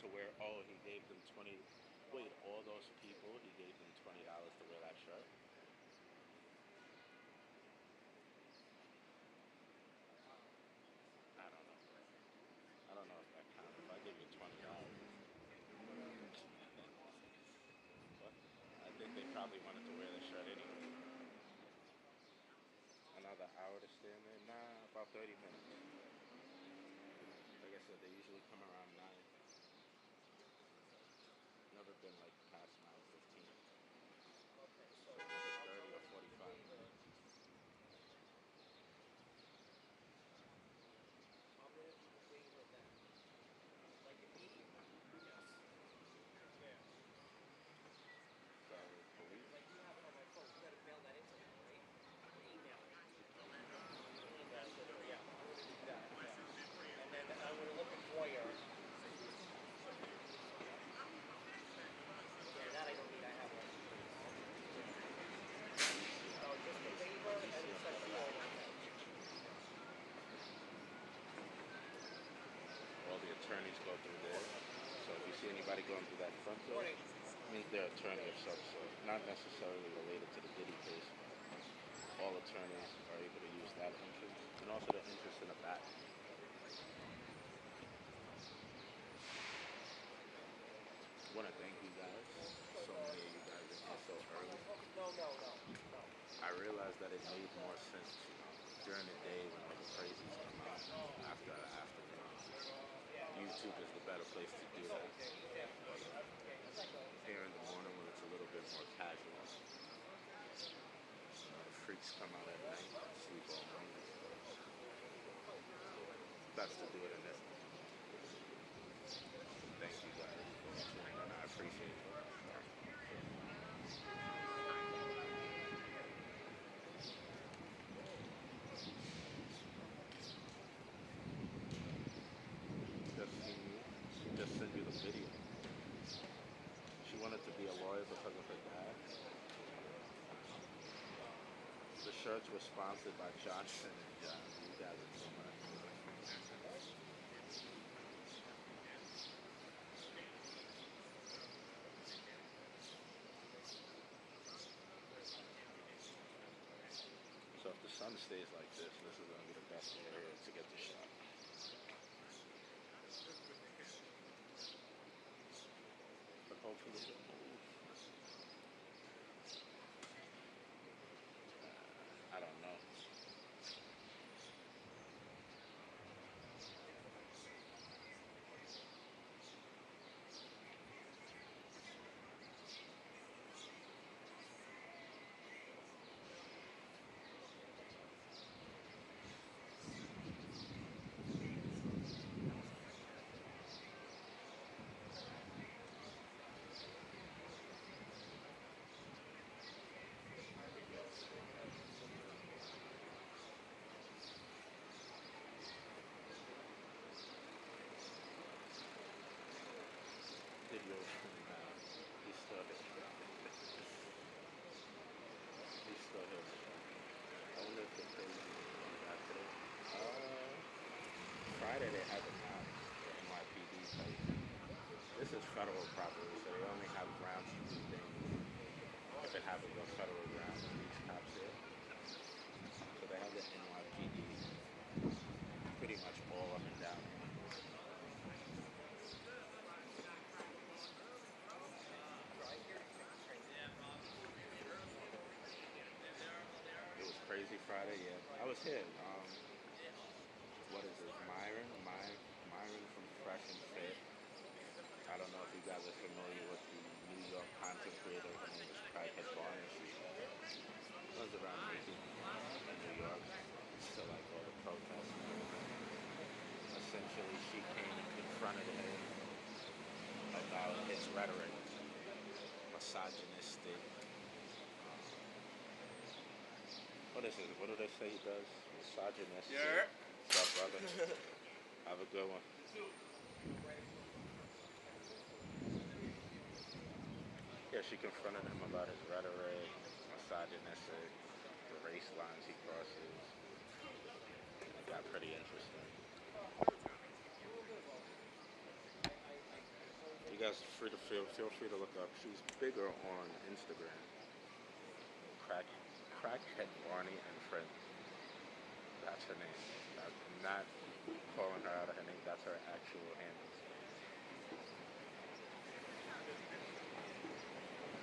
to wear. Oh, he gave them 20. Wait, all those people, he gave them $20 to wear that shirt. I don't know. I don't know if that counts. If I give you $20, but I think they probably wanted to wear the shirt anyway. Another hour to stand there? Nah, about 30 minutes. Like I said, they usually come around 9. Never been like past 9:15. So another 30 or 45 minutes. So police. Let me see a better app. All the attorneys go through there. So if you see anybody going through that front door, it means they're attorney of some sort. Not necessarily related to the Diddy case. All attorneys are able to use that entrance. And also the entrance in the back. I want to thank you guys. So many of you guys are here so early. I realized that it made more sense, during the day when all the crazies come out. After YouTube is the better place to do that. But here in the morning when it's a little bit more casual, the freaks come out at night and sleep all night. Best to do it in this. Thank you guys for tuning in. I appreciate it. Just seen you. She just sent you the video. She wanted to be a lawyer because of her dad. The shirts were sponsored by Johnson and Johnson. You guys are too much. So if the sun stays like this is going to be the best area to get the shot. But hopefully it'll move. I don't know. Video he's still here. He's still here. I wonder if the crazy one got today. Friday they haven't had the NYPD type. This is federal property, so they only have grounds to do things if it happens on federal grounds. These cops here, so they have the NYPD pretty much all up and down. It was crazy Friday, yeah. I was here. What is it? Myron from Fresh and Fit. I don't know if you guys are familiar with the New York content creator. Her name is Crackhead Barnes. She runs around naked in New York to like all the protests and everything. Essentially, she came and confronted him about his rhetoric, misogynistic. What is it? What do they say he does? Misogynistic. Yeah. What's up, brother? Have a good one. Yeah, she confronted him about his rhetoric, misogynistic, the race lines he crosses. It got pretty interesting. guess feel free to look up. She's bigger on Instagram. Crack Crackhead Barney and Friends. That's her name. I'm not calling her out of her name. That's her actual handle.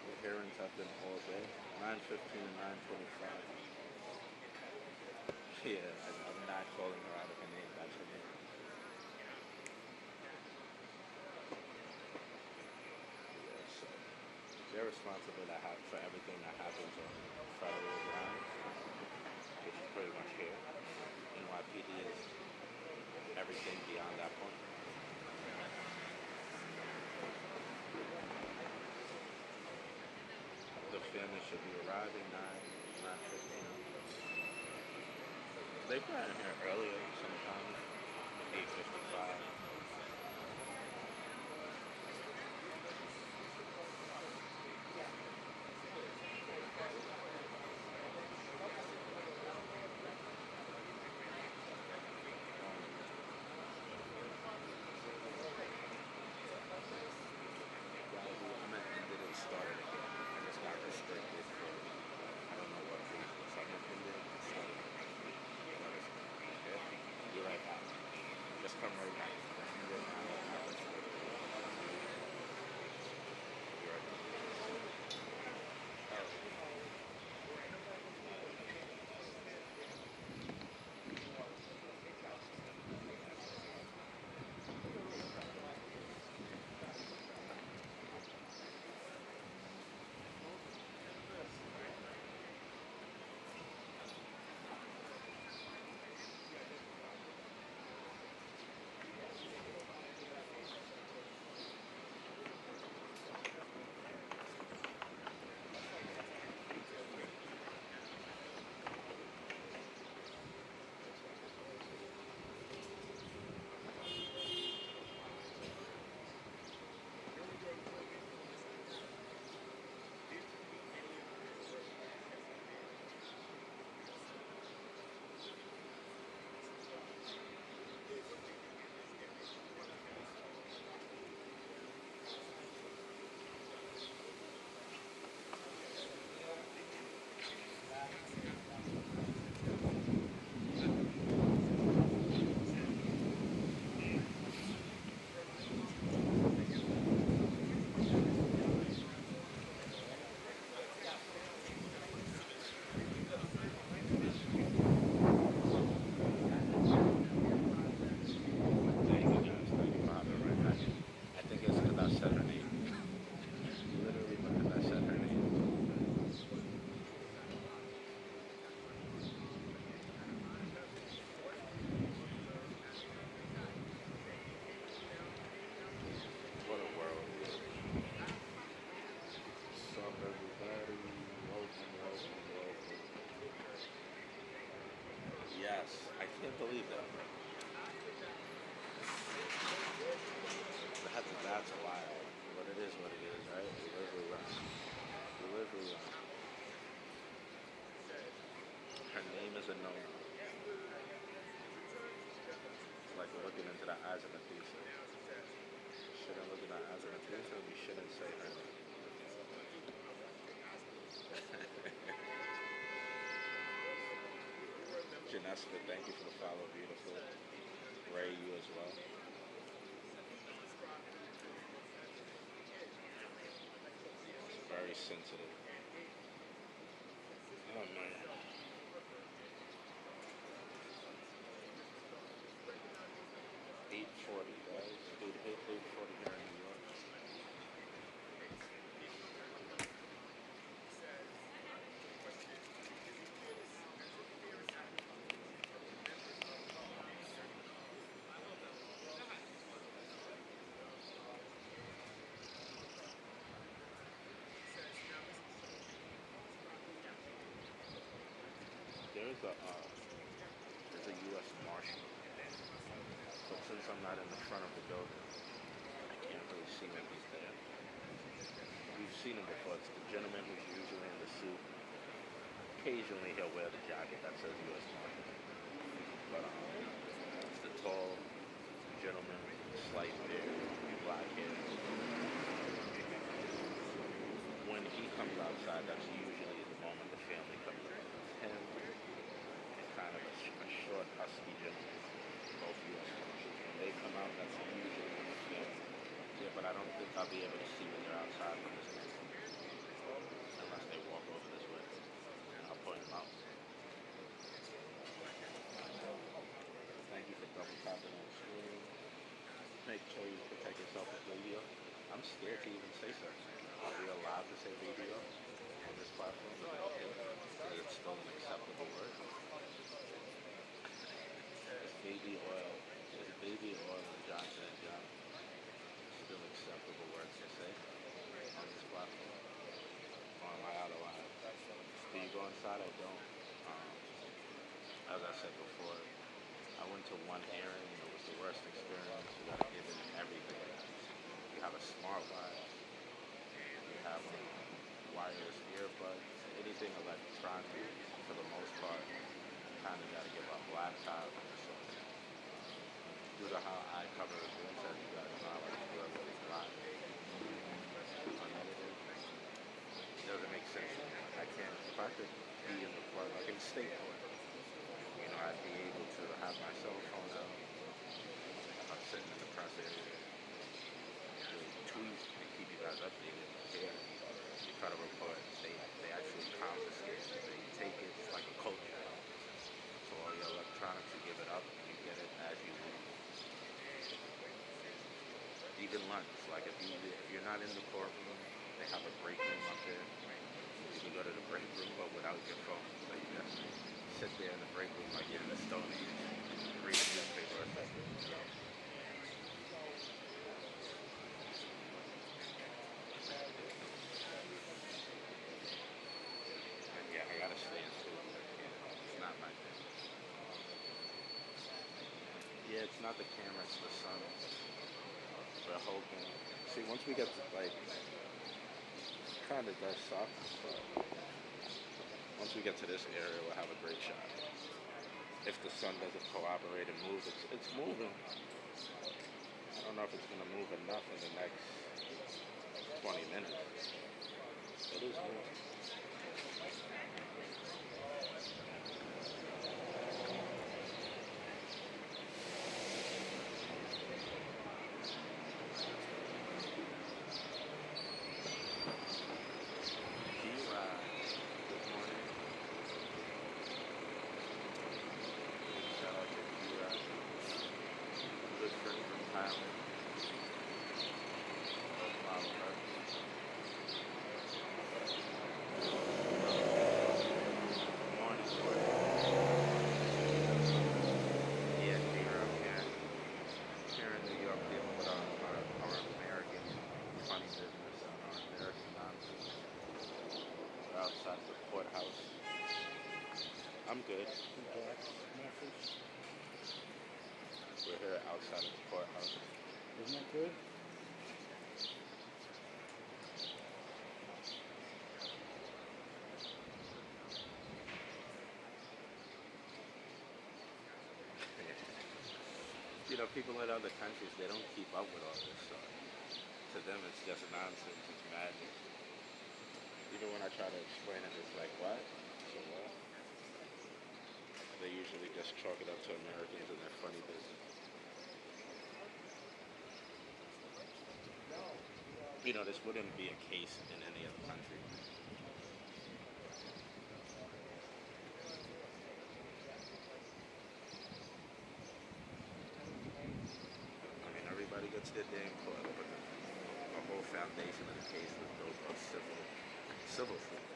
The hearings have been all day. 9:15 and 9:25. Yeah, I'm not calling her out of her name. That's her name. Yeah, so they're responsible for everything that happens on federal ground, which is pretty much here. NYPD is everything beyond that point. The family should be arriving 9:15. They got in here earlier sometimes, 8:55. Yahoo, I'm gonna end it and start it again. I just got restricted for I don't know what reason. So I'm gonna end it and start it again. Let us know. Okay? Be right back. Just come right back. End it now. I got restricted. Be right back. Oh. Thank you guys. Thank you for having right back. I think it's because I said her name. Literally because I said her name. What a world we live in. What's up, everybody? Welcome, welcome, welcome. Yes, I can't believe that. That's wild. But it is what it is, right? We live, we learn. We live, we learn. Her name is a no-no. It's like looking into the eyes of Methuselah. Shouldn't look in the eyes of Methuselah. We shouldn't say her name. Janessa, thank you for the follow, beautiful. Ray, you as well. Very sensitive. Oh man. 8:40, guys. Dude, hit 8:40 here in New York. There's a U.S. Marshal, but since I'm not in the front of the building, I can't really see him if he's there. We've seen him before. It's the gentleman who's usually in the suit. Occasionally he'll wear the jacket that says U.S. Marshal, but it's the tall gentleman, slight beard, black hair. comes outside, that's usually the moment the family comes in. Him and kind of a short, husky gentleman, both U.S. marshals. When they come out, that's usually when the family. Yeah, but I don't think I'll be able to see when they're outside from this angle, unless they walk over this way, and I'll point them out. Thank you for double tapping on the screen. Make sure you protect yourself with video. I'm scared to even say something. Are we allowed to say video on this platform? Is it okay? Is it still an acceptable word? Is baby oil and Johnson and Johnson still acceptable words to say on this platform? Or am I out of line? Do you go inside? I don't. As I said before, I went to one airing and it was the worst experience. You gotta give it everything. You have a smartwatch, you have a wireless earbuds, anything electronic for the most part. You kinda gotta give up laptop. So due to how I cover events, as you guys know, I like to do everything live, unedited. It doesn't make sense to me. I can't, if I could be in the court, like in state court, I'd be able to have my cell phone out. I'm sitting in the press area, tweet and keep you guys updated. Here, you cut a report, they actually confiscate it. They take it like a culture. So all your electronics, you give it up and you get it as you leave. Even lunch, like if you're not in the courtroom, they have a break room up there. You can go to the break room, but without your phone. So you can sit there in the break room like you're in the Stone Age, read a newspaper or something. And yeah, I gotta stay in school. It's not my thing. Yeah, it's not the camera, it's the sun. We're hoping. See, once we get to, like, kind of does suck, but once we get to this area, we'll have a great shot. If the sun doesn't cooperate and move, it's moving. I don't know if it's going to move enough in the next 20 minutes. It is moving. Outside the courthouse. I'm good. We're here outside of the courthouse. Isn't that good? People in other countries, they don't keep up with all this stuff. To them, it's just nonsense. It's madness. Even when I try to explain it, it's like, what? So what? They usually just chalk it up to Americans and their funny business. This wouldn't be a case in any other country. Everybody gets their day in court, but the whole foundation of the case was built on civil suit.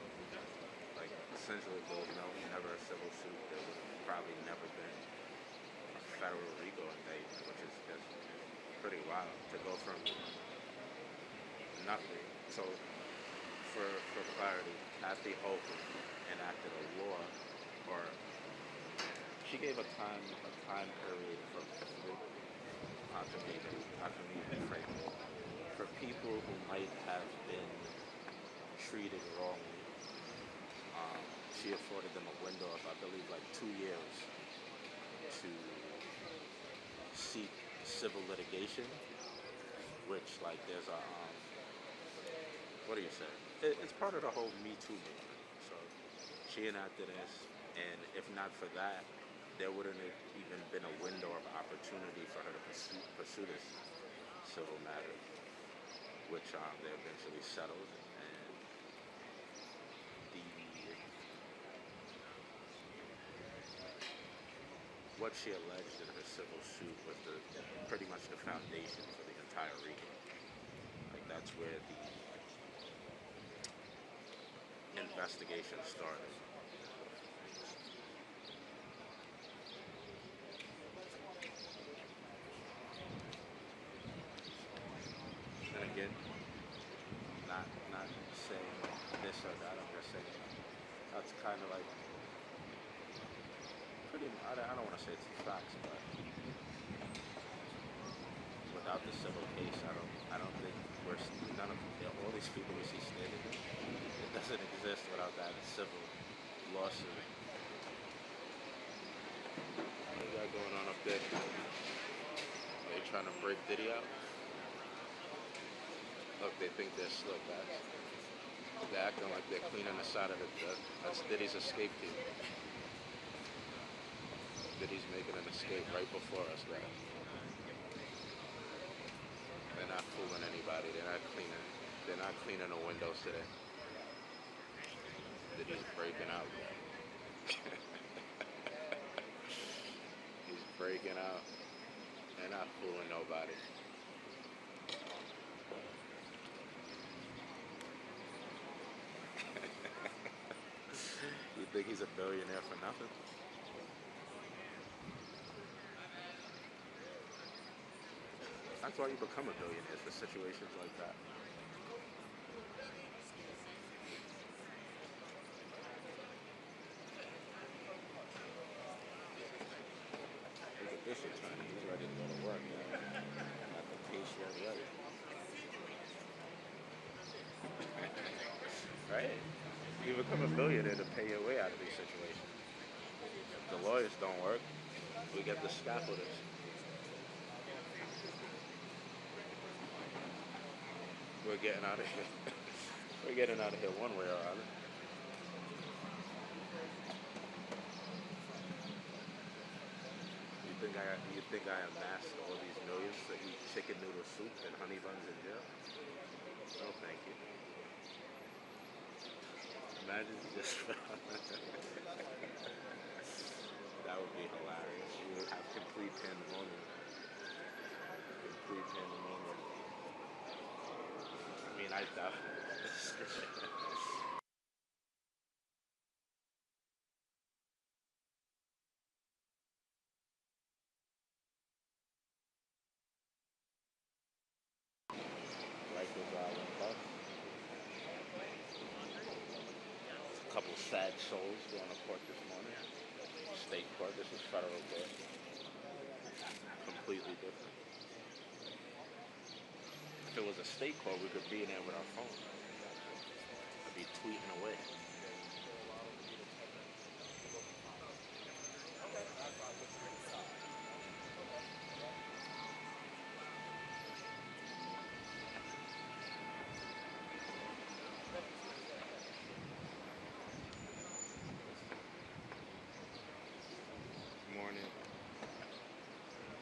Like, essentially, if there was never a civil suit, there would have probably never been a federal RICO indictment, which is just pretty wild to go from nothing. So, for clarity, Kathy Hope enacted a law, or she gave a time period from for people who might have been treated wrongly. She afforded them a window of, I believe, like 2 years to seek civil litigation, which, like, there's a what do you say? it's part of the whole Me Too movement. So she enacted this, and if not for that, there wouldn't have even been a window of opportunity for her to pursue this civil matter, which they eventually settled. And the what she alleged in her civil suit was pretty much the foundation for the entire recount. Like that's where the investigation started. And again, not saying this or that. I'm just saying that's kind of like pretty. I don't want to say it's the facts, but without the civil case, I don't think none of all these people we see standing there. It doesn't exist without that civil lawsuit. What you got going on up there? Are you trying to break Diddy out? Look, they think they're slick, guys. They're acting like they're cleaning the side of the that's Diddy's escape team. Diddy's making an escape right before us, guys. They're not fooling anybody. They're not cleaning the windows today. Diddy's breaking out. He's breaking out. They're not fooling nobody. You think he's a billionaire for nothing? That's why you become a billionaire, for situations like that. Look at this attorney. He's ready to go to work, man. At the pace you're ready. Right? You become a billionaire to pay your way out of these situations. The lawyers don't work. We get the scaffolders. We're getting out of here. We're getting out of here one way or other. You think I amassed all these millions to eat chicken noodle soup and honey buns in jail? No, thank you. Imagine just that would be hilarious. You would have complete pandemonium. Complete pandemonium. I mean, I definitely. Rikers Island bus. A couple sad souls going to court this morning. State court. This is federal court. Completely different. If it was a state court, we could be in there with our phone. I'd be tweeting away. Good morning,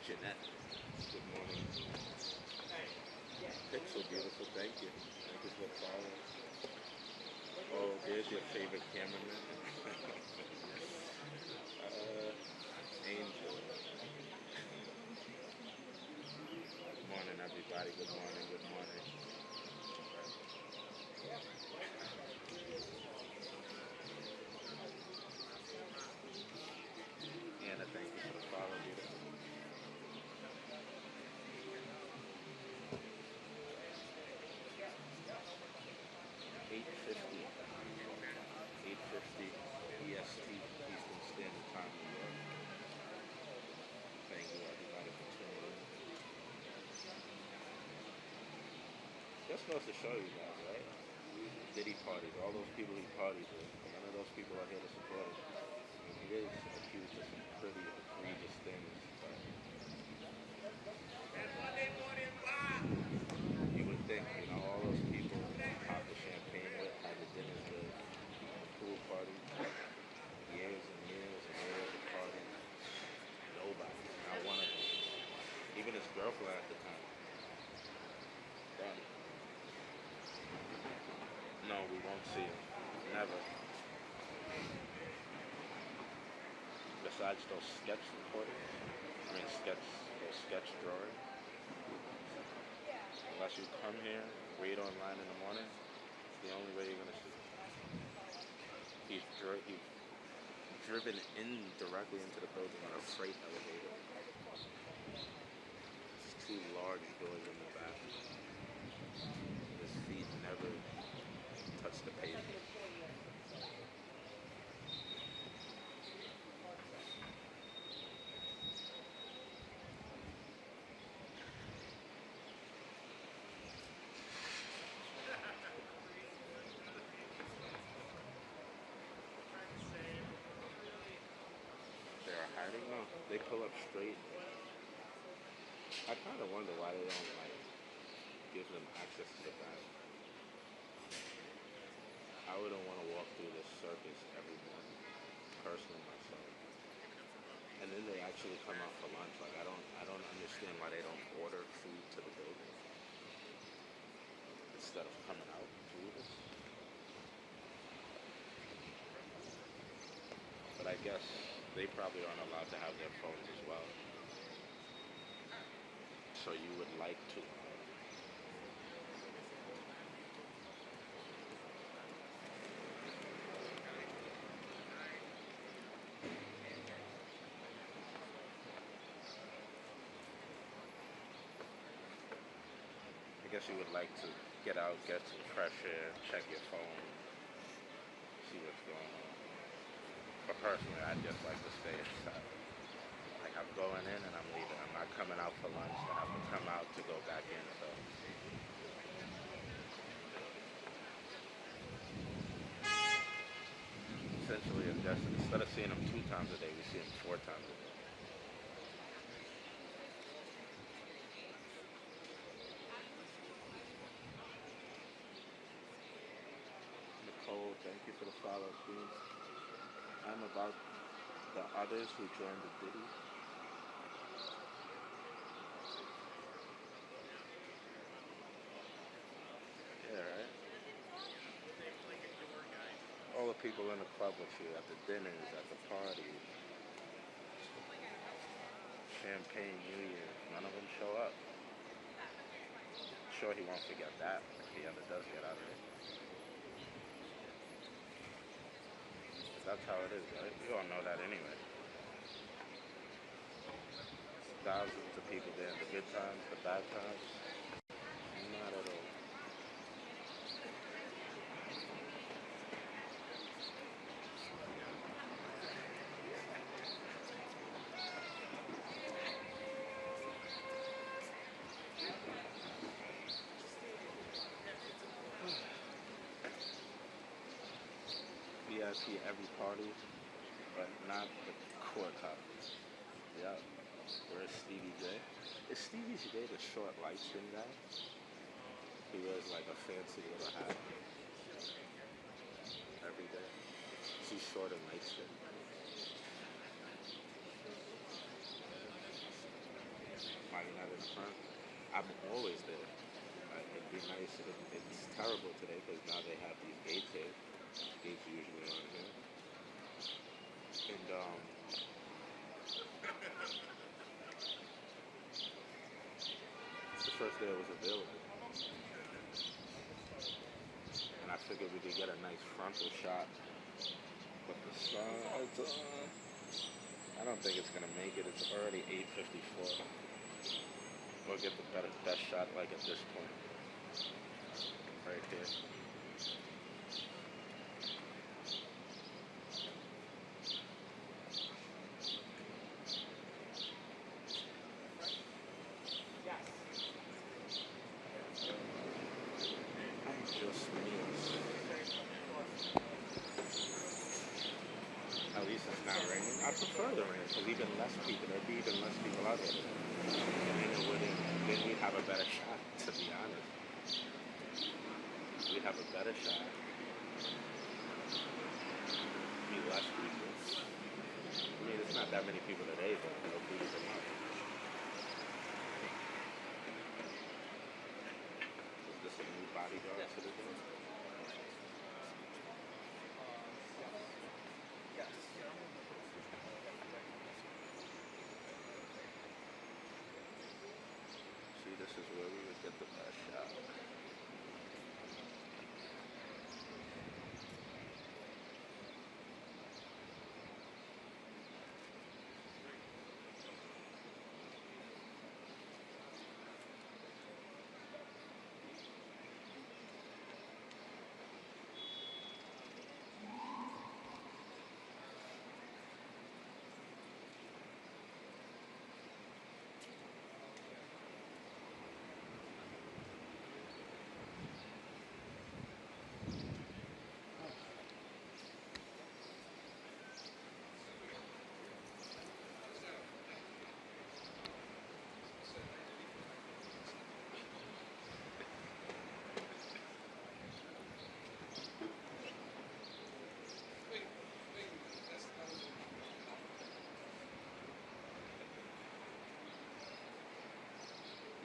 Jeanette. Good morning. Pixel beautiful. Thank you. Thank you for following. Oh, there's your favorite cameraman. Angel. Good morning, everybody. Good morning. Good morning. Anna, thank you for the follow, beautiful. 8:50. 8:50 EST, Eastern Standard Time, New York. Thank you, everybody, for tuning in. Just goes to show you guys, right? Diddy parties, all those people he parties with, none of those people are here to support him. I mean, he is accused of some pretty egregious things, but you would think, all those people he popped the champagne with, Even his girlfriend at the time. Done. No, we won't see him. Never. Besides those sketch recordings, those sketch drawings. Unless you come here, read online in the morning, it's the only way you're gonna see him. He's driven in directly into the building on a freight elevator. It's two large doors in the back. His feet never touch the pavement. They are hiding? No, they pull up straight. I kind of wonder why they don't like give them access to the back. I wouldn't want to walk through this circus every morning, personally myself. And then they actually come out for lunch. Like I don't understand why they don't order food to the building instead of coming out to this. But I guess they probably aren't allowed to have their phones as well. So you would like to. I guess you would like to get out, get some fresh air, check your phone, see what's going on. But personally, I'd just like to stay inside. Like I'm going in and I'm leaving. I'm not coming out for lunch to have to come out to go back in. So essentially, it's just instead of seeing them 2 times a day, we see them 4 times a day. Nicole, thank you for the follow, Queen. I'm about the others who joined the Diddy. Yeah, right? All the people in the club with you, at the dinners, at the parties, champagne, New Year's, none of them show up. Sure, he won't forget that if he ever does get out of it. That's how it is, right? You all know that anyway. Thousands of people there, the good times, the bad times, not at all. VIP every party, but not the core topics. Yeah. Where's Stevie J? Is Stevie J the short, light skinned guy? He wears like a fancy little hat every day. He's short and light skinned. Why you not in the front? I'm always there. It'd be nice. It's terrible today because now they have these gates here. Gates usually aren't here. And it's the first day it was available. And I figured we could get a nice frontal shot. But the sun, I don't think it's gonna make it. It's already 8:54. We'll get the best shot like at this point, right here. I'm just me. At least it's not raining. I prefer the rain because even less people. There'd be even less people out there. And it wouldn't. Then we'd have a better shot. To be honest, we'd have a better shot. Be less people. I mean, it's not that many people today, but they'll be enough. regard to the door. See, this is where we would get the best shot.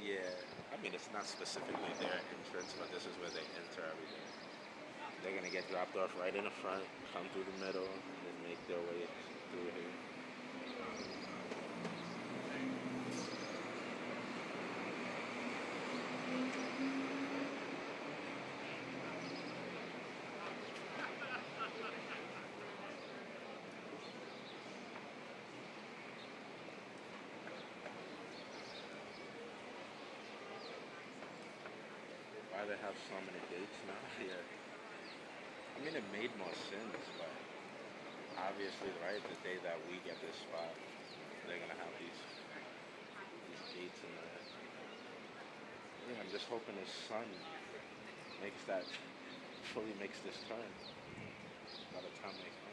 Yeah, I mean, it's not specifically their entrance, but this is where they enter every day. They're gonna get dropped off right in the front, come through the middle, and then make their way through here. Why they have so many dates now? Yeah. I mean, it made more sense, but obviously, right, the day that we get this spot, they're gonna have these dates in there. Yeah, I'm just hoping his son makes that fully makes this turn by the time they come.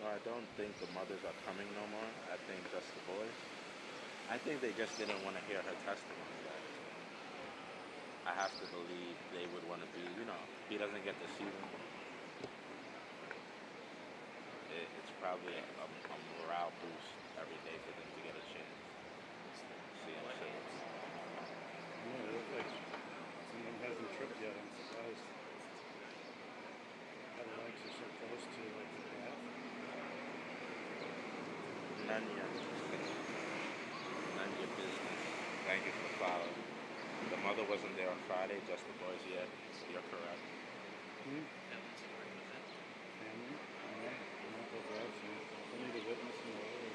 No, I don't think the mothers are coming no more. I think just the boys. I think they just didn't want to hear her testimony. Right? I have to believe they would want to be, he doesn't get to see them. It's probably a morale boost every day for them to get a chance. See him say it. Yeah, it looks like someone hasn't tripped yet. I'm surprised. How the legs are so close to like the calf. None yet. None of your business. Thank you for the follow. The mother wasn't there on Friday, just the boys yet. You're correct. Hmm? Family? Yeah, not those guys. Only the witness and the lawyer.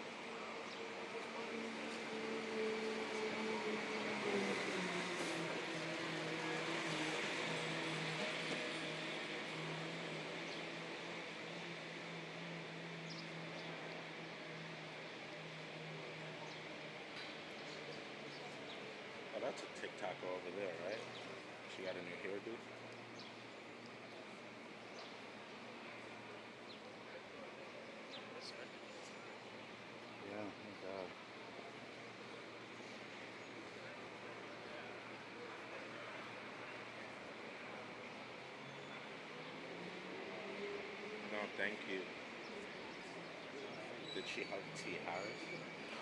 Oh, that's a TikToker over there, right? She got a new hairdo. Yeah, oh God. No, thank you. Did she hug T. Harris?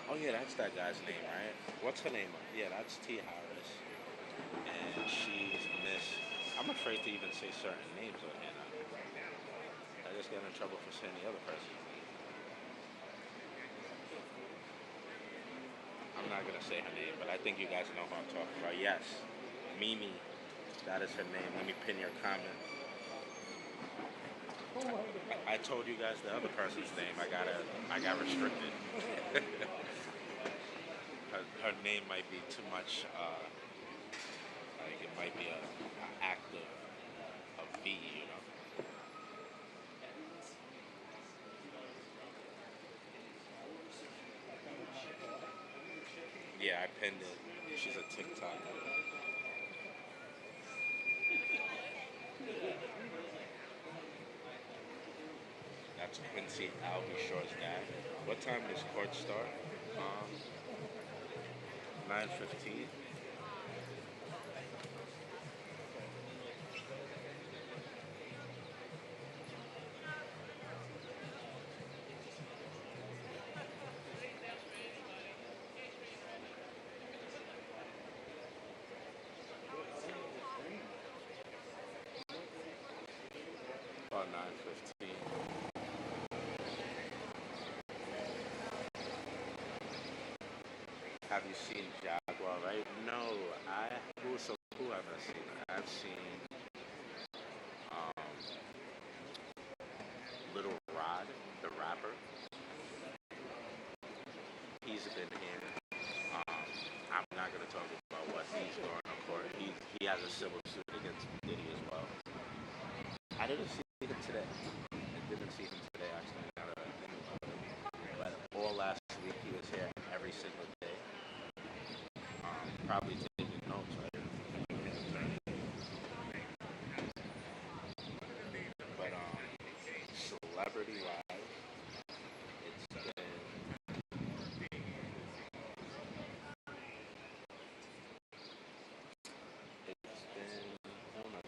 Oh yeah, that's that guy's name, right? What's her name? Yeah, that's T. Harris. And she's Miss. I'm afraid to even say certain names on here now. I just get in trouble for saying the other person's name. I'm not gonna say her name, but I think you guys know who I'm talking about. Yes, Mimi. That is her name. Let me pin your comment. I told you guys the other person's name. I got restricted. Her name might be too much. Like it might be a act of V. Yeah, I pinned it. She's a TikToker. That's Quincy Albie Shore's dad. What time does court start? 9:15. 9:15. Have you seen Jaguar? Right? No. Who have I seen? I've seen um, Little Rod, the rapper. He's been here. I'm not gonna talk about what he's going on court. He has a civil suit against Diddy as well. I didn't see him today. I didn't see him today actually. Now that I think about it. But all last week he was here every single day. Probably taking notes, right? But celebrity wise, it's been I don't know,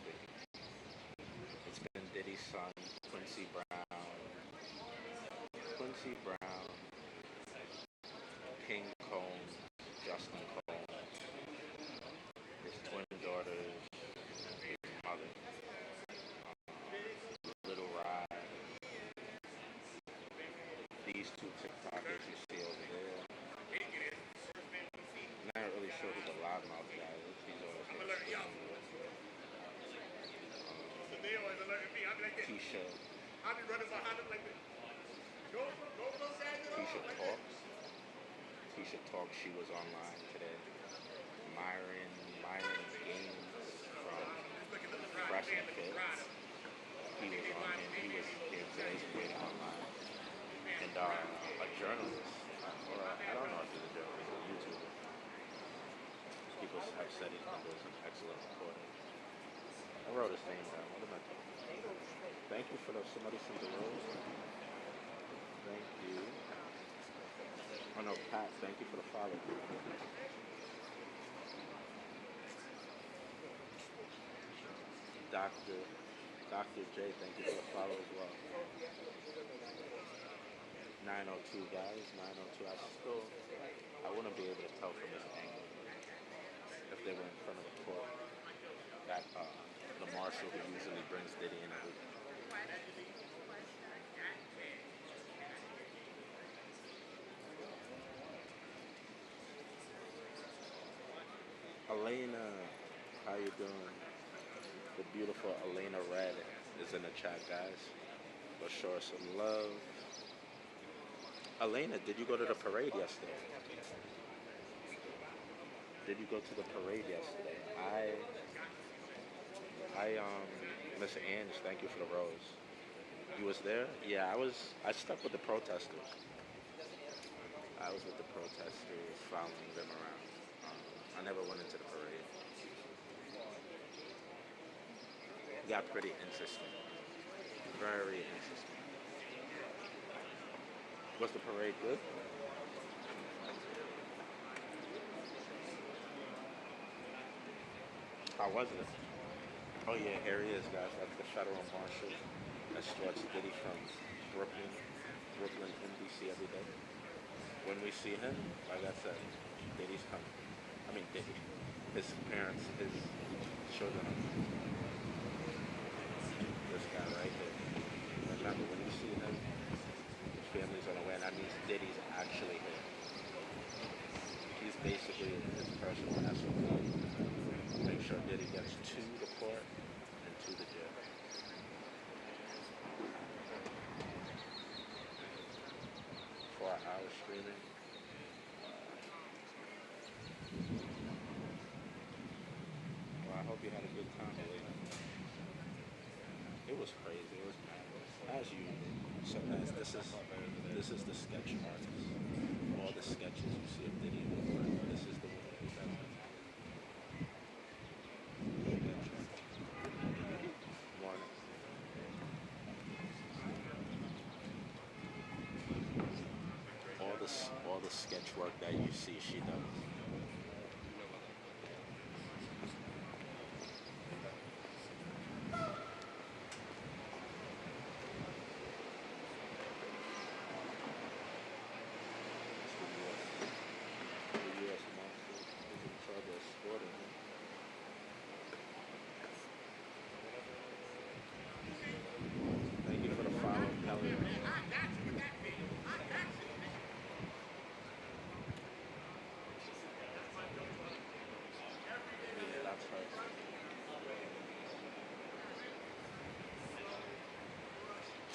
it's been Diddy's son, Quincy Brown, King Combs, Justin Combs, his twin daughters, his mother, Little Rod, these two TikTokers you see over there. I'm not really sure who the loudmouth guy is. He's always Keisha. Keisha Talks. She was online today. Myron Gaines from Fresh and Fit. He was here today. He's waiting online. And a journalist, or I don't know if he's a journalist, a YouTuber. People have said he's been doing some excellent reporting. I wrote his name down. What am I talking about? Thank you for somebody sent the rose. Thank you. Oh no, Pat, thank you for the follow. Dr. J, thank you for the follow as well. 902 guys, 902. I wouldn't be able to tell from this angle if they were in front of the court that the marshal who usually brings Diddy in every. Elena, how you doing? The beautiful Elena Red is in the chat, guys. Let's show her some love. Elena, did you go to the parade yesterday? Did you go to the parade yesterday? Miss Ange, thank you for the rose. You was there? Yeah, I stuck with the protesters. I was with the protesters, following them around. I never went into the parade. It got pretty interesting. Very interesting. Was the parade good? How was it? Oh yeah, here he is, guys. That's the federal marshal that escorts Diddy from Brooklyn, NBC every day. When we see him, like I said, Diddy's coming. I mean, Diddy. His parents, his children. This guy right here. Remember, when you see him, his family's on the way, and that means Diddy's actually here. He's basically his personal SOB. Make sure Diddy gets to the court and to the jail. For our hour streaming. Well, I hope you had a good time later. It was crazy. It was mad. As usual. So guys, this is the sketch artist. All the sketches you see of Diddy. This is the one who does it. All the sketch work that you see, she does. The U.S. Marshal is in charge of escorting him.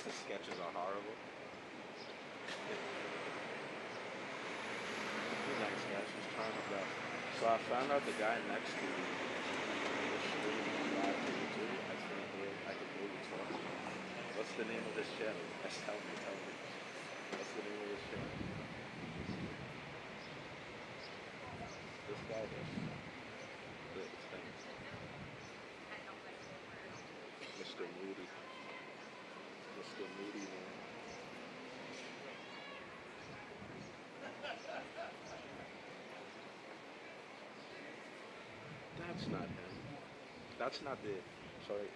The sketches are horrible. He's nice guy. She's trying her best. So I found out the guy next to me was streaming live to YouTube. I could hear you talking. What's the name of this channel? Guys, tell me. What's the name of this channel? This guy does. This thing. Mr. Moody. Mr. Moody, man. That's not him. That's not the. Sorry.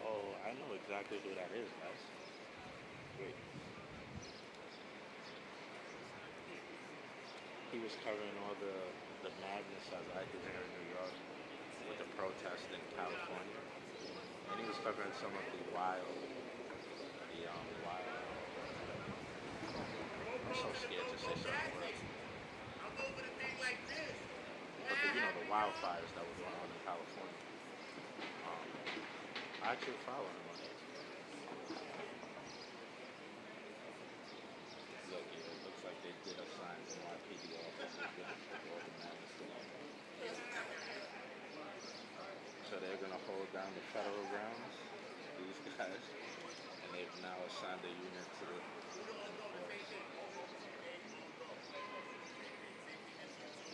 Oh, I know exactly who that is, guys. Wait. He was covering all the madness as I did here in New York with the protest in California. And he was covering some of the wild. I'm so scared to say something worse. But the wildfires that were going on in California. I actually follow him on it. Look, yeah, it looks like they did assign NYPD officers with all the madness going on. So they're going to hold down the federal grounds, these guys, and they've now assigned a unit to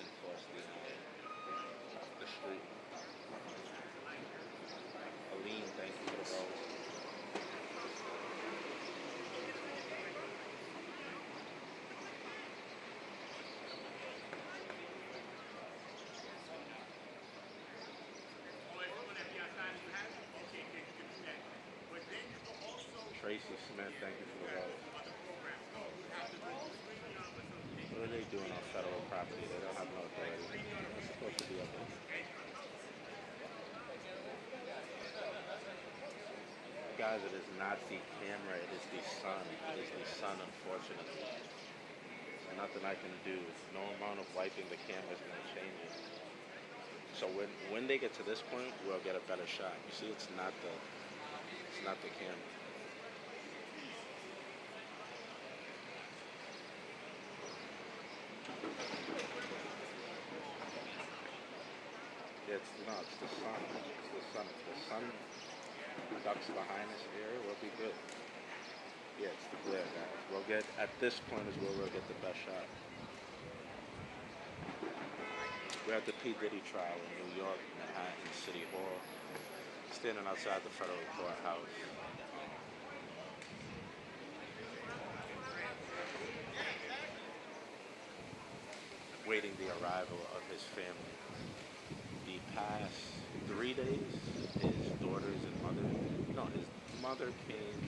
enforce the street. Aline, thank you for the rose. Tracy Smith, thank you for the rose. What are they doing on federal property? They don't have no authority. They're supposed to be up there. Guys, it is not the camera, it is the sun. It is the sun, unfortunately. There's nothing I can do. No amount of wiping the camera is going to change it. So when they get to this point, we'll get a better shot. You see, it's not the camera. Yeah, it's the sun. It's the sun. If the sun ducks behind this area, we'll be good. Yeah, it's the glare, guys. We'll get, at this point is where we'll get the best shot. We're at the P. Diddy trial in New York, Manhattan City Hall, standing outside the federal courthouse. Waiting the arrival of his family. The past 3 days, his daughters and his mother came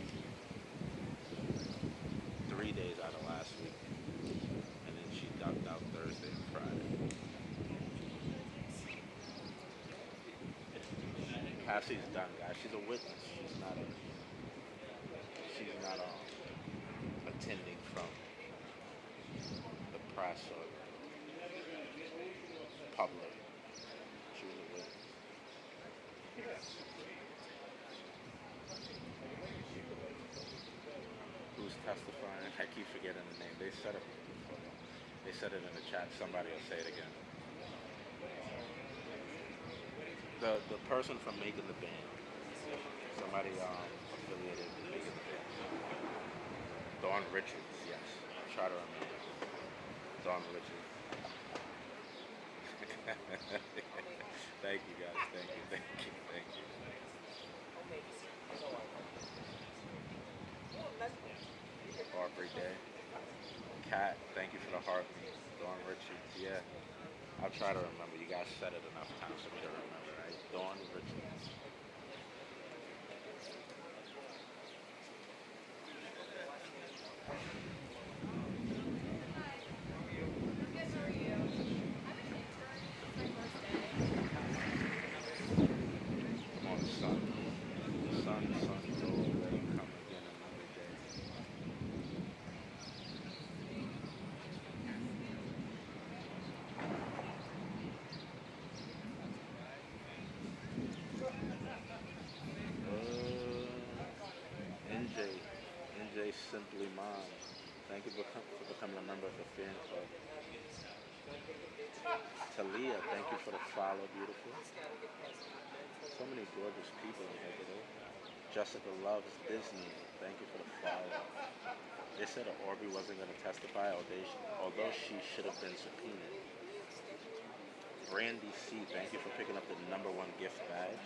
3 days out of last week, and then she ducked out Thursday and Friday. Cassie's done, guys. She's a witness. She's not attending from the press or public. She was a witness. Who's testifying? I keep forgetting the name. They said it in the chat. Somebody will say it again. The person from Making the Band. Somebody affiliated with Making the Band. Dawn Richards, yes. I'll try to remember. Dawn Richards. Thank you, guys. Thank you. Aubrey Day. Kat, thank you for the heartbeat. Dawn Richards, yeah. I'll try to remember. You guys said it enough times for me to remember, right? Dawn Richards. thank you for becoming a member of the fan club. Talia, thank you for the follow, beautiful. So many gorgeous people in here today. Jessica loves Disney. Thank you for the follow. They said that Aubrey wasn't going to testify, although she should have been subpoenaed. Brandy C, thank you for picking up the #1 gift badge.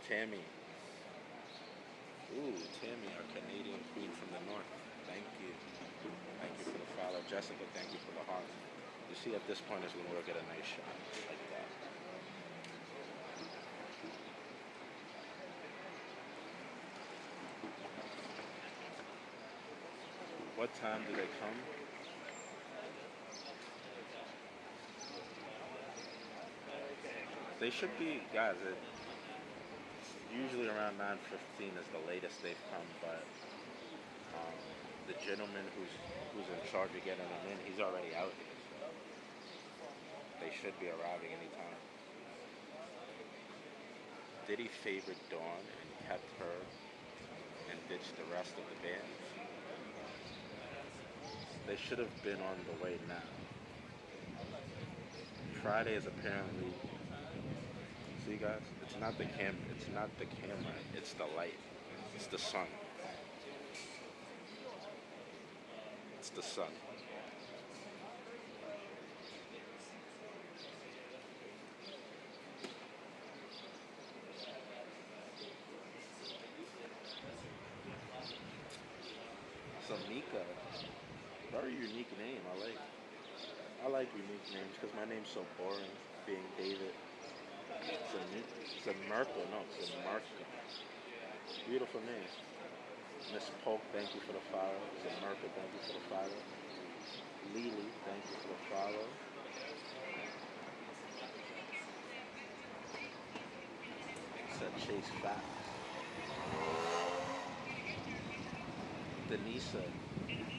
Tammy. Ooh, Tammy, our Canadian queen from the north. Thank you. Thank you for the follow. Jessica, thank you for the heart. You see, at this point is when we'll get a nice shot like that. What time do they come? They should be, guys, usually around 9:15 is the latest they've come, but the gentleman who's in charge of getting them in, he's already out here, so they should be arriving anytime. Diddy favored Dawn and kept her and ditched the rest of the band. They should have been on the way now. Friday is apparently, see guys, it's not the camera, it's the light. It's the sun. It's the sun. So Mika, very unique name. I like unique names because my name's so boring. Being David. It's a Merkel. No, it's a Merkel. Beautiful name. Miss Polk, thank you for the follow. It's a Merkel, thank you for the follow. Lily, thank you for the follow. Said Chase Fat. Denisa,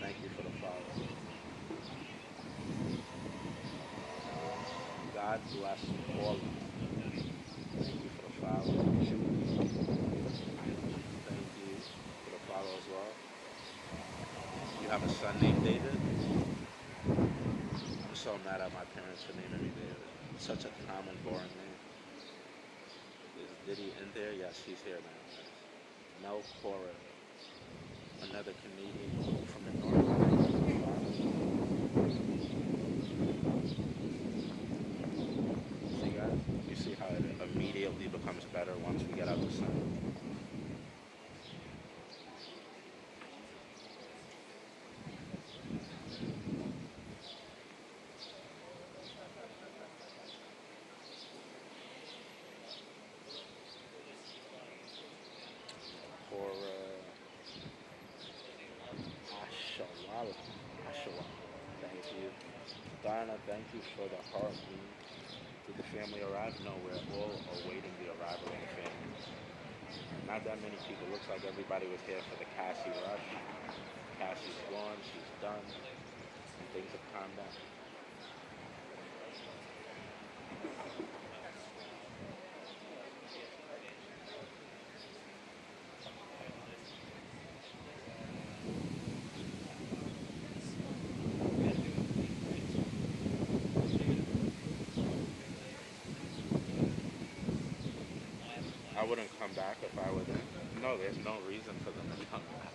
thank you for the follow. God bless all. Thank you for the follow. Thank you for the follow as well. You have a son named David? I'm so mad at my parents for naming me David. It's such a common, boring name. Is Diddy in there? Yes, he's here now. Mel Cora, another Canadian from the north. See guys? You see how it immediately becomes better once we get out the sun. Thank you. Donna, thank you for the heartbeat. Did the family arrive? No, we're all awaiting the arrival of the family. Not that many people. Looks like everybody was here for the Cassie rush. Cassie's gone. She's done. And things have calmed down. I wouldn't come back if I would. No, there's no reason for them to come back.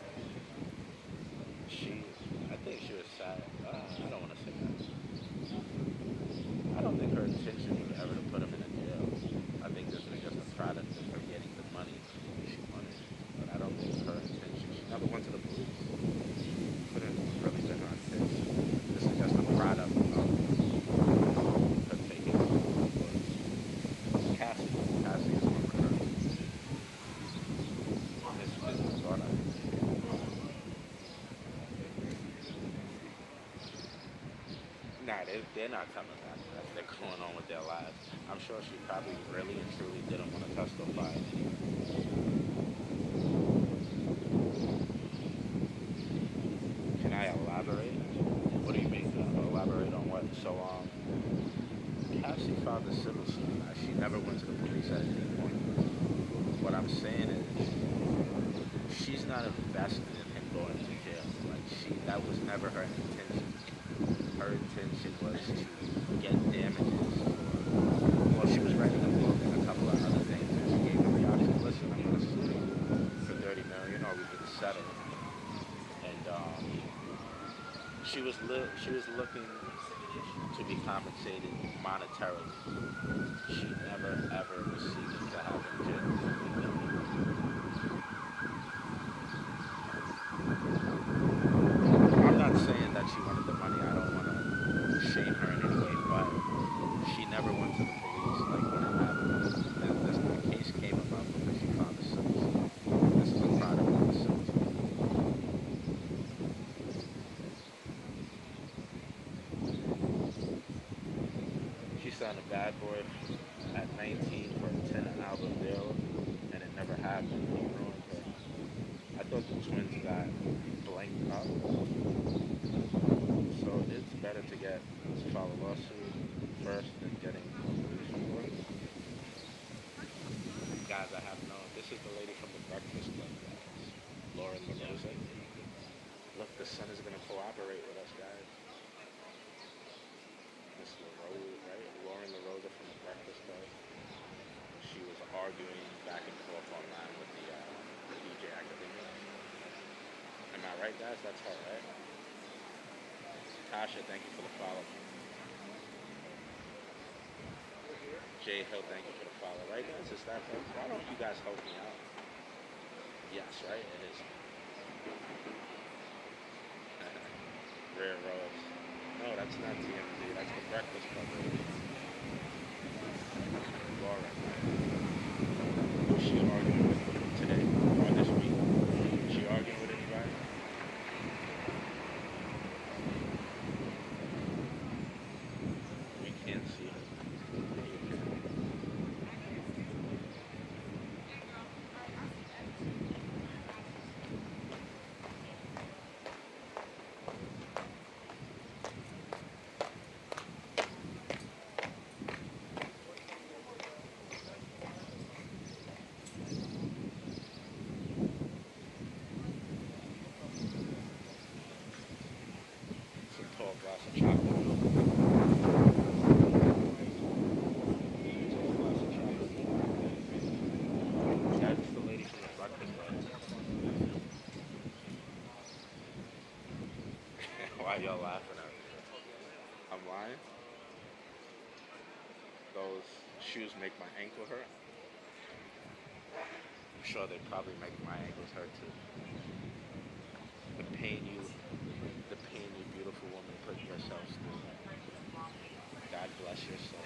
I think she was sad. I don't want to say that. I don't think her intention was ever to put him in a jail. I think this was just a product of her getting the money she wanted. But I don't think her intention. She never went to the police. Couldn't really been her intention. This is just a product of her taking it. Cassie is one of her. This business product. Nah, they're not coming back. They're going on with their lives. I'm sure she probably really and truly didn't want to testify anyway. Can I elaborate? What do you mean? Elaborate on what? So, Cassie filed a civil suit. She never went to the police at any point. What I'm saying is, she's not invested That was never her intention. Her intention was to get damages for, well, she was writing a book and a couple of other things, and she gave him the option, listen, I'm going to sue you for 30 million, or we can settle. And she was looking to be compensated monetarily. She never ever was seeking to have him killed. I'm not saying that she wanted the money. I don't want to shame her in any way, but she never went to the police like when it happened. The case came about because she filed a civil suit. This is a product of the civil suit. She signed a bad boy at 19 for a 10 album deal, and it never happened. He ruined her. I thought the twins got blanked up, so it's better to file a lawsuit first than getting a police report. Guys, I have known. This is the lady from the Breakfast Club, guys. Lauren LaRosa. Look, the sun is going to cooperate with us, guys. Miss LaRosa, right? Lauren LaRosa from the Breakfast Club. She was arguing back and forth online with the DJ Academia. Am I right, guys? That's her, right? Tasha, thank you for the follow. Jay Hill, thank you for the follow. Right, guys? Is that her? Why don't you guys help me out? Yes, right? It is. Rare Rose. No, that's not TMZ. That's the Breakfast Club. Laura. Who's she arguing with today or this week? Is she arguing with anybody? We can't see her. Some tall glass of chocolate milk. Tall glass of chocolate milk. That's the lady from the Breakfast Club. Why y'all laughing at me? I'm lying? Those shoes make my ankle hurt? I'm sure they probably make my ankles hurt too. The pain you, the pain you beautiful woman put yourselves through. God bless your soul.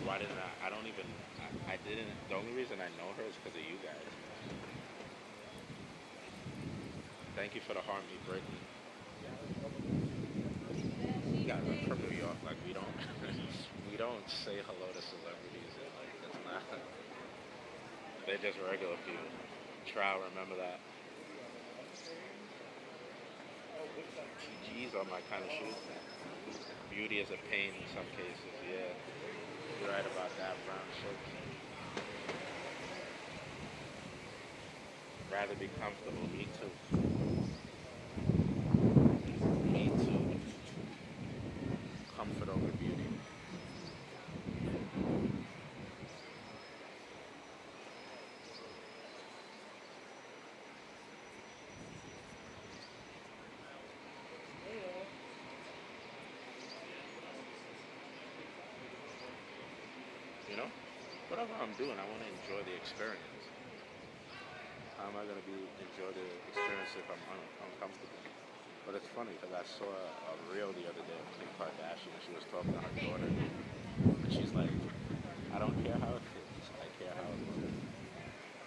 Why didn't I don't even, I didn't, the only reason I know her is because of you guys. Thank you for the harmony, Brittany. You guys are from New York, like we don't, we don't say hello to celebrities, and like that's not, they're just regular people. Trow, remember that. TGs are my kind of shoes. Beauty is a pain in some cases, yeah. You're right about that, brown shirts. Rather be comfortable, me too. Me too. Comfort over beauty. You know? Whatever I'm doing, I want to enjoy the experience. How am I going to enjoy the experience if I'm uncomfortable? But it's funny because I saw a reel the other day of Kim Kardashian. She was talking to her daughter, and she's like, I don't care how it fits, I care how it looks.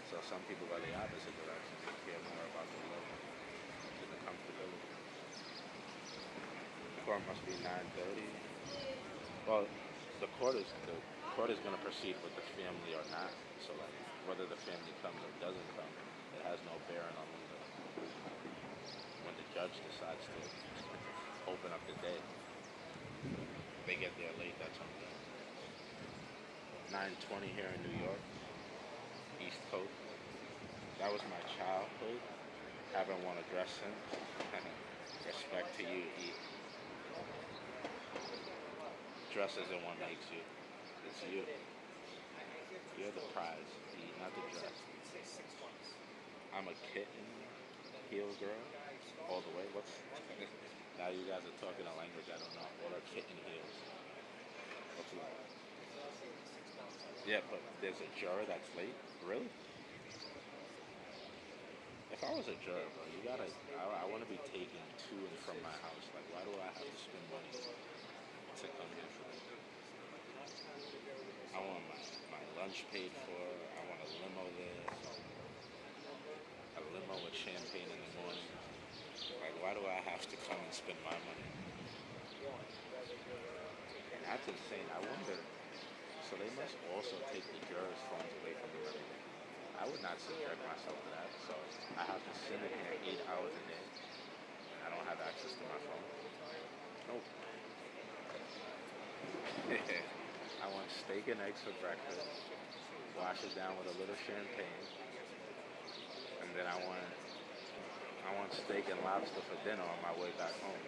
So some people go the opposite direction. They care more about the look than the comfortability. Court must be 9:30. Well, the court is going to proceed with the family or not. So like whether the family comes or doesn't come, it has no bearing on when the judge decides to open up the day. If they get there late, that's on them. 920 here in New York, East Coast. That was my childhood. Haven't worn a dress since. Respect to you, E. Dress isn't what makes you. It's you. You're the prize, E, not the dress. I'm a kitten heel girl all the way. What's now you guys are talking a language I don't know. What are kitten heels? What's that? Yeah, but there's a juror that's late? Really? If I was a juror, bro, you gotta. I want to be taken to and from my house. Like, why do I have to spend money to come here for this? I want my lunch paid for. I want a limo there. A limo with champagne in the morning. Like, why do I have to come and spend my money? And that's insane. I wonder. So they must also take the jurors' phones away from them every day. I would not subject myself to that. So I have to sit in here 8 hours a day. I don't have access to my phone. Nope. I want steak and eggs for breakfast. Wash it down with a little champagne. And then I want steak and lobster for dinner on my way back home.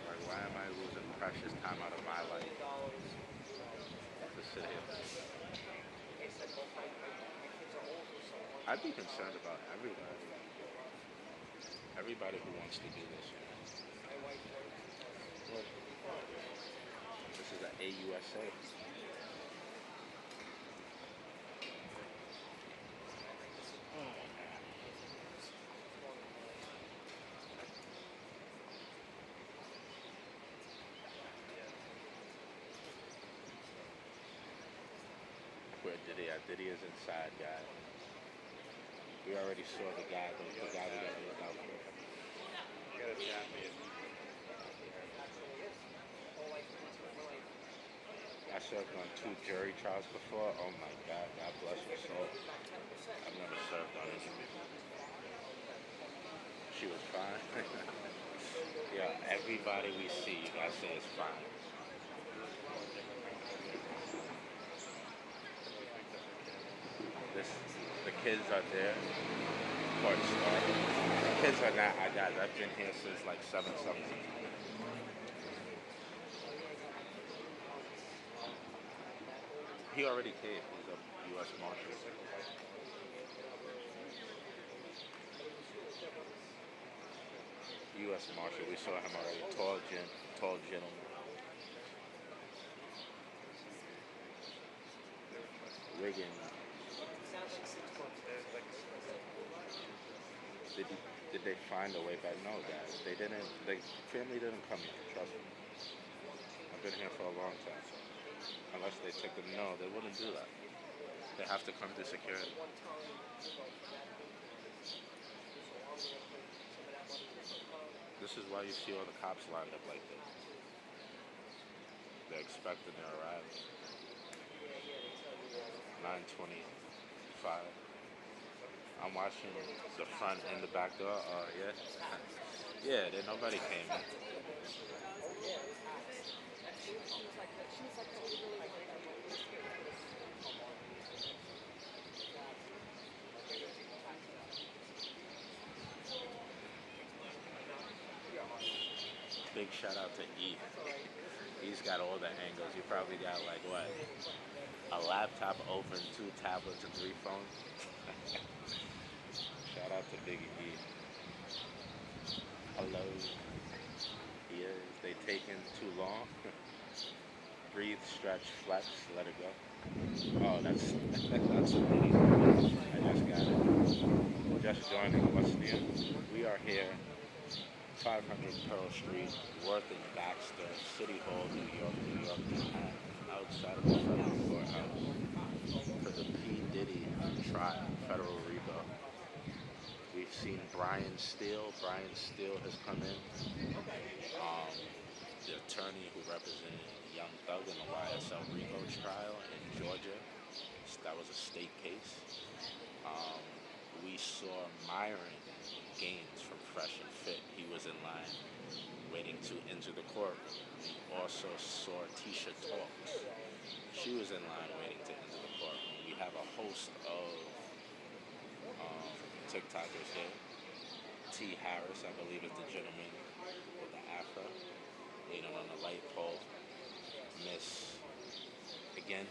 Like, why am I losing precious time out of my life to sit here? I'd be concerned about everybody. Everybody who wants to do this. Look, this is an AUSA. Where Diddy at? Diddy is inside, guys. We already saw the guy we gotta look out for. I served on 2 jury trials before. Oh my God, God bless her soul. I've never served on any. She was fine. Yeah, everybody we see, you gotta say is fine. This, the kids are there. Court started. The kids are not. Guys, I've been here since like 7:17. He already came. He's a U.S. Marshal. U.S. Marshal. We saw him already. Tall gentleman. Rigging. Did they find a way back? No, guys. They didn't. The family didn't come here. Trust me. I've been here for a long time. Unless they took them. No, they wouldn't do that. They have to come through security. This is why you see all the cops lined up like this. They're expecting their arrival. 9:25. I'm watching the front and the back door. Yeah. Yeah, then nobody came in. Big shout out to E. He's got all the angles. You probably got like what? A laptop open, 2 tablets, and 3 phones. Shout out to Big E. Hello. He is. They taking too long. Breathe, stretch, flex, let it go. Oh, that's amazing. I just got it. Just joining. What's new? We are here. 500 Pearl Street, Worth and Baxter, City Hall, New York, Manhattan, outside of the federal courthouse for the P. Diddy trial, federal RICO. We've seen Brian Steele. Brian Steele has come in. The attorney who represented Young Thug in the YSL RICO trial in Georgia. That was a state case. We saw Myron Gaines from Fresh and Fit. He was in line. enter the courtroom. We also saw Tisha Talks. She was in line waiting to enter the courtroom. We have a host of TikTokers here. T. Harris, I believe, is the gentleman with the afro, leaning on the light pole. Miss, again,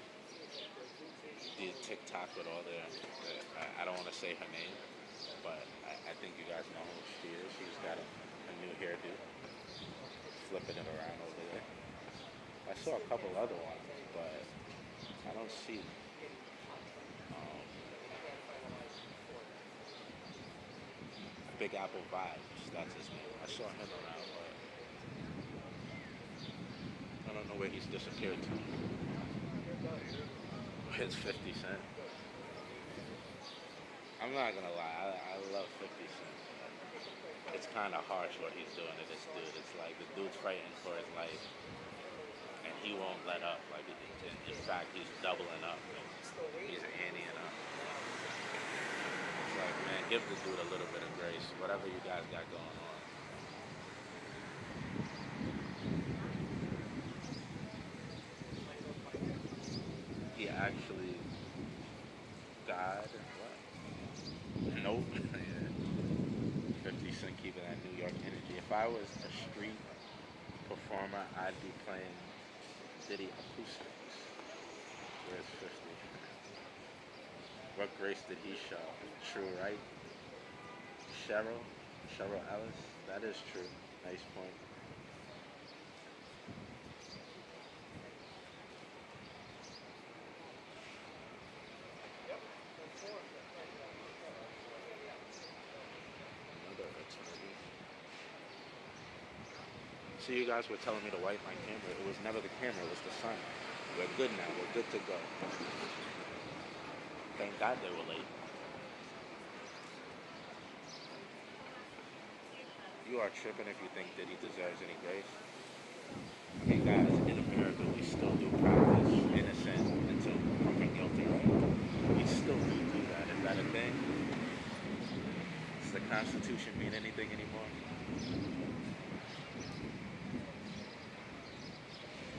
did TikTok with all I don't want to say her name, but I think you guys know who she is. She's got a new hairdo, flipping it around over there. I saw a couple other ones, but I don't see um, Big Apple Vibes. That's his name. I saw him around, but I don't know where he's disappeared to. It's 50 Cent. I'm not gonna lie, I love 50 Cent. It's kind of harsh what he's doing to this dude. It's like the dude's fighting for his life, and he won't let up. Like, in fact, he's doubling up. He's anteing up. It's like, man, give the dude a little bit of grace. Whatever you guys got going on. He actually died. What? Nope. Yeah. 50 Cent keeping that New York energy. If I was a street performer, I'd be playing Diddy acoustics. Where's 50? What grace did he show? True, right? Cheryl Ellis. That is true. Nice point. Another attorney. See, you guys were telling me to wipe my camera. It was never the camera, it was the sun. We're good now. We're good to go. Thank God they were late. You are tripping if you think that he deserves any grace. I mean, guys, in America, we still do practice innocent until proven guilty, right? We still do that. Is that a thing? Does the Constitution mean anything anymore?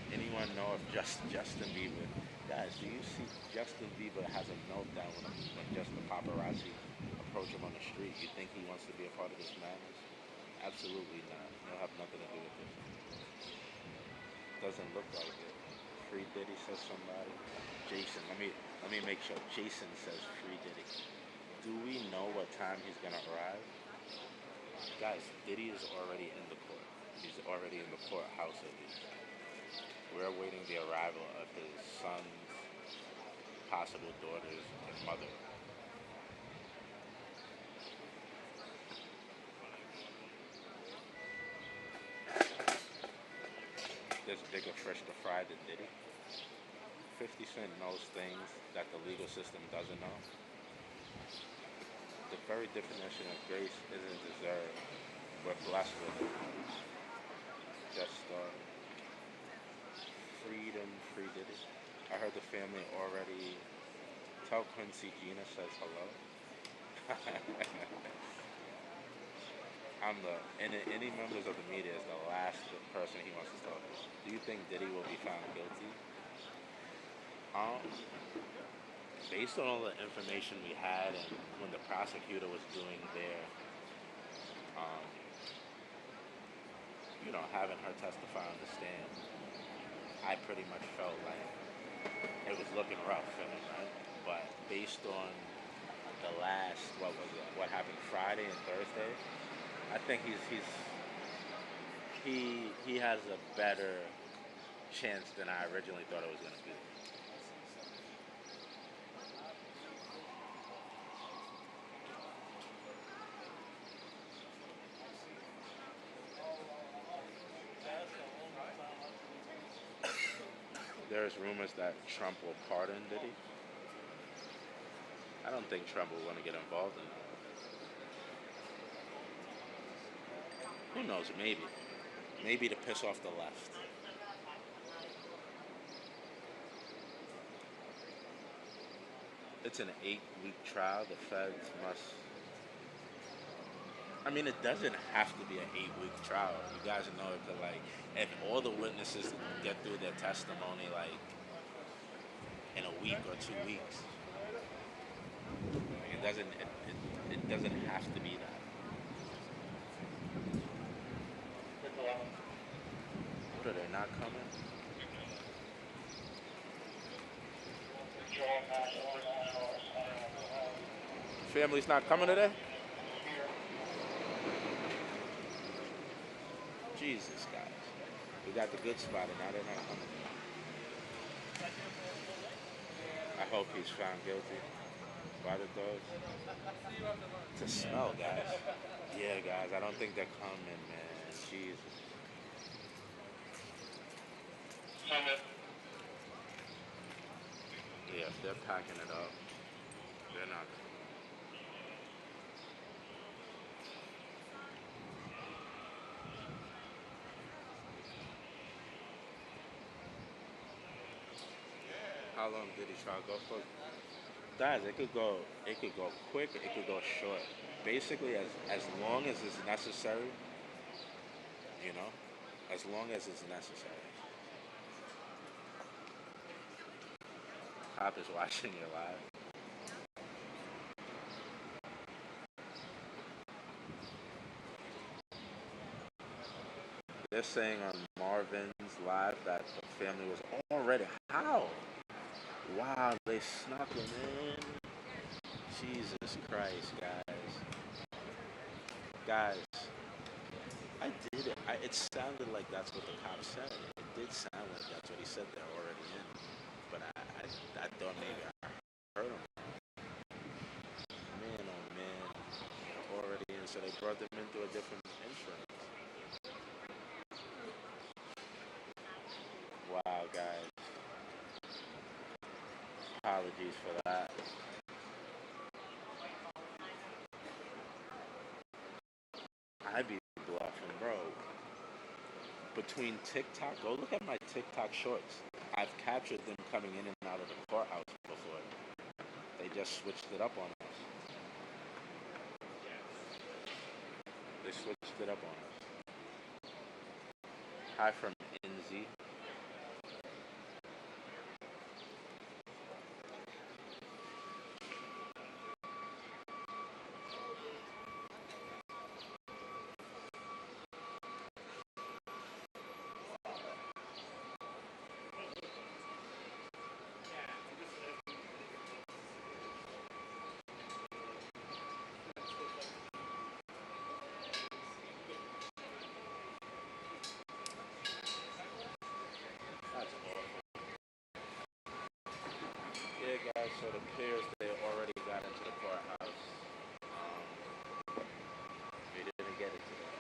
Anyone know if Justin Bieber, guys, do you see Justin Bieber has a meltdown when just the paparazzi approach him on the street? You think he wants to be a part of this madness? Absolutely not. He'll have nothing to do with this. Doesn't look like it. Free Diddy, says somebody. Jason, let me make sure. Jason says Free Diddy. Do we know what time he's gonna arrive? Guys, Diddy is already in the court. He's already in the courthouse at least. We're awaiting the arrival of his son's possible daughters and mother. There's bigger fish to fry than Diddy. 50 Cent knows things that the legal system doesn't know. The very definition of grace isn't deserved. We're blessed with it. Just freedom, free Diddy. I heard the family already. Tell Quincy Gina says hello. Any members of the media is the last person he wants to talk to. Do you think Diddy will be found guilty? Based on all the information we had and when the prosecutor was doing their, having her testify on the stand, I pretty much felt like it was looking rough for him, right? But based on the last, what happened Friday and Thursday, I think he has a better chance than I originally thought it was going to be. There's rumors that Trump will pardon Diddy. I don't think Trump will want to get involved in that. Who knows? Maybe. Maybe to piss off the left. It's an 8-week trial. The feds must I mean, it doesn't have to be an 8 week trial. You guys know it could like if all the witnesses get through their testimony like in a week or 2 weeks. Like, it doesn't have to be that. What are they not coming? Family's not coming today? Jesus, guys. We got the good spot and now they're not coming. I hope he's found guilty by the dogs. To smell, guys. Yeah, guys, I don't think they're coming, man. Jesus. Yeah, if they're packing it up, they're not coming. How long did he try to go for? Guys, it could go quick, it could go short. Basically, as long as it's necessary, you know, as long as it's necessary. Cop is watching you live. They're saying on Marvin's live that the family was already how? Wow, they snuck him in. Jesus Christ, guys. Guys, I did it. It sounded like that's what the cop said. It did sound like that's what he said. They're already in. But I thought maybe I heard him. Man, oh man, already in. So they brought them into a different insurance. Wow, guys. Apologies for that. I be bluffing, bro. Between TikTok, go look at my TikTok shorts. I've captured them coming in and out of the courthouse before. They just switched it up on us. They switched it up on us. Hi from NZ. That's awful. Yeah, guys. So it appears they already got into the courthouse. They didn't get it today.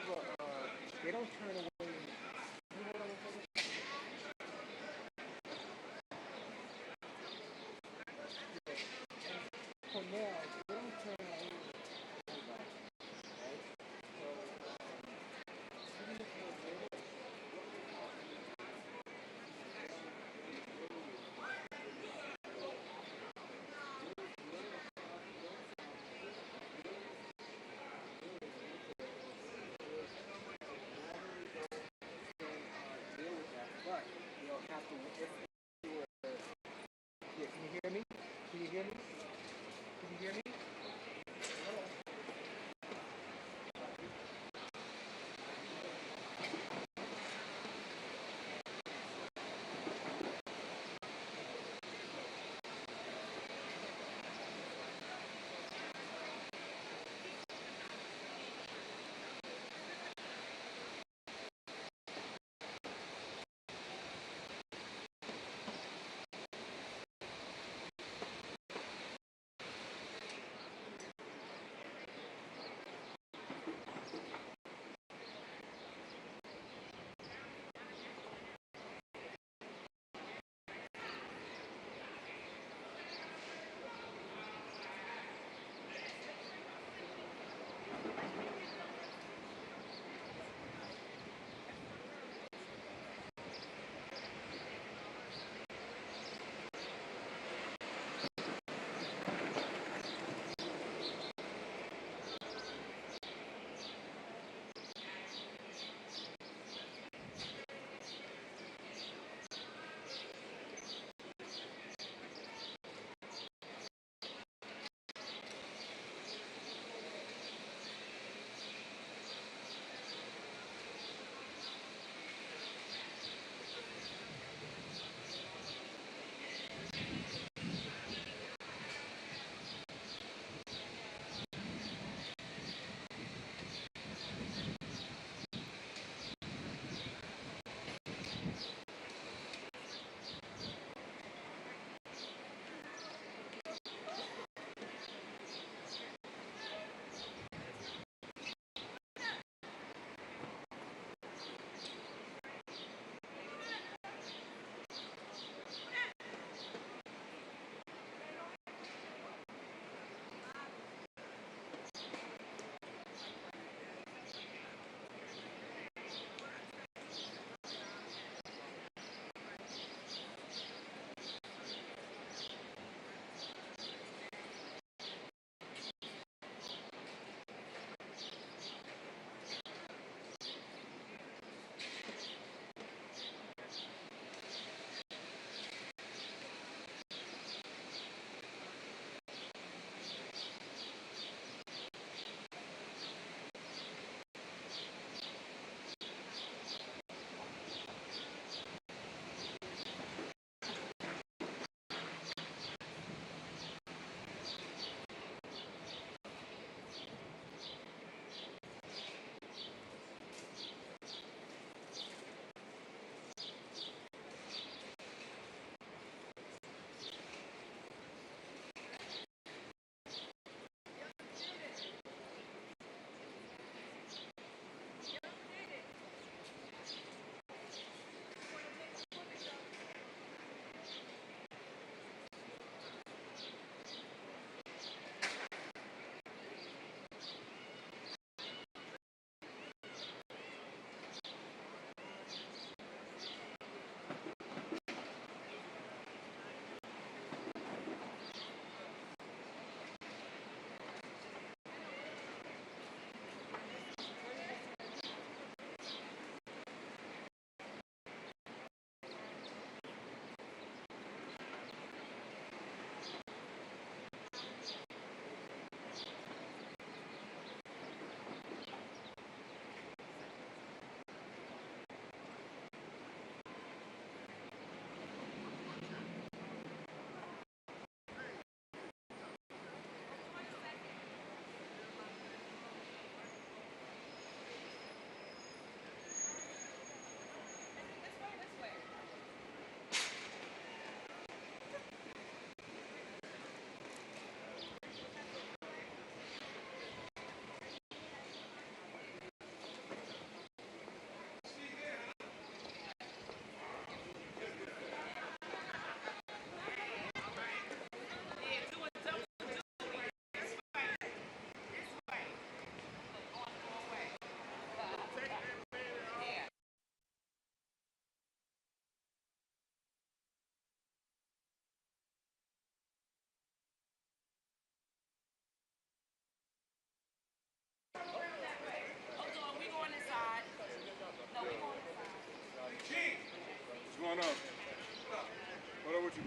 they don't turn away. You hold on a second. So now they don't turn away. But you'll have to. If you were, yeah, can you hear me? Can you hear me? Can you hear me?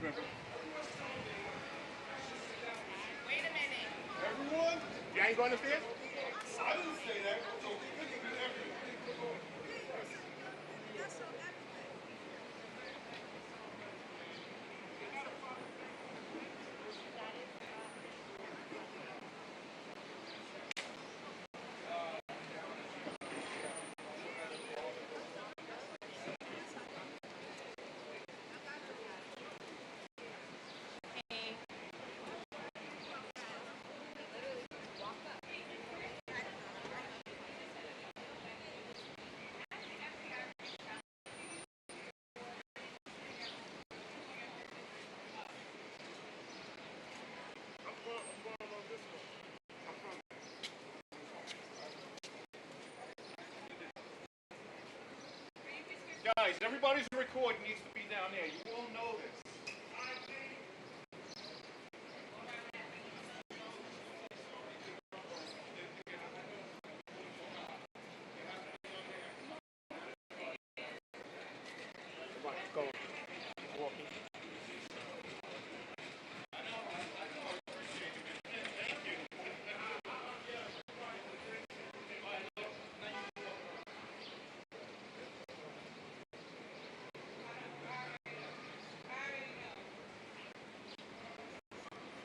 remember. Wait a minute. Everyone? You ain't going upstairs? I didn't say that. So we could be everyone. Hey. Guys, everybody's recording needs to be down there. You all know this. Come on, let's go. Walking.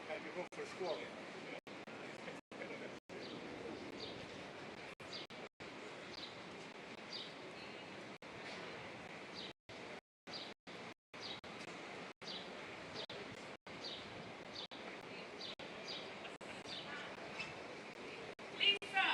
Gotta be room for squirrel. Lisa!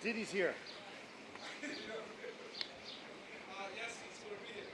Diddy's here. Yes, he's going to be here.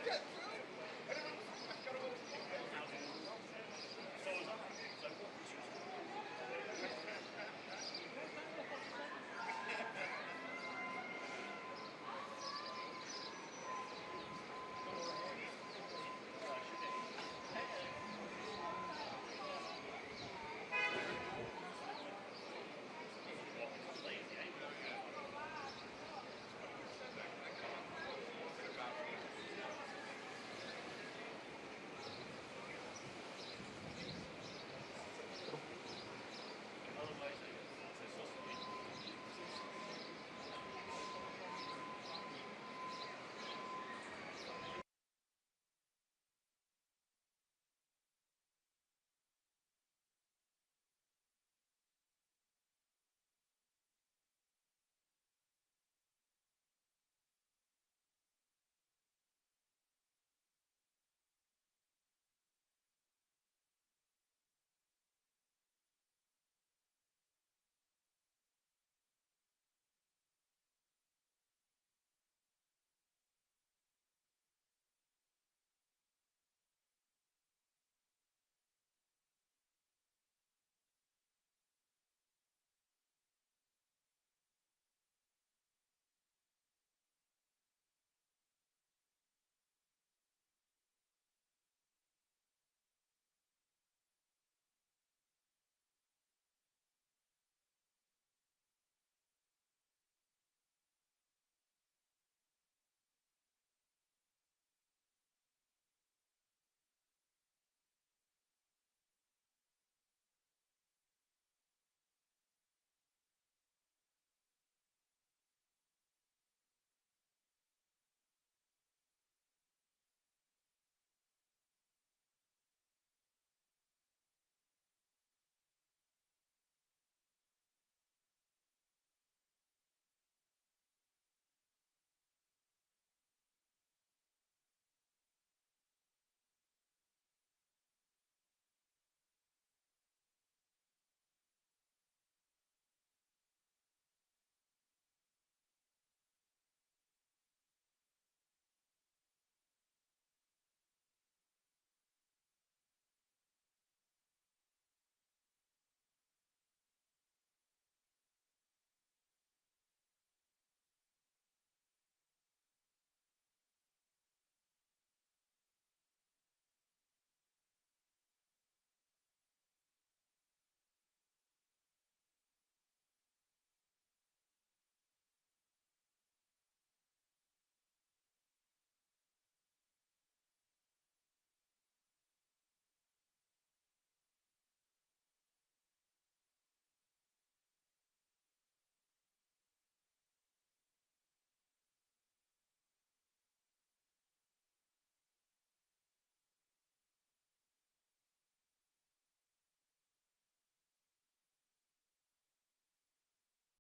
get through.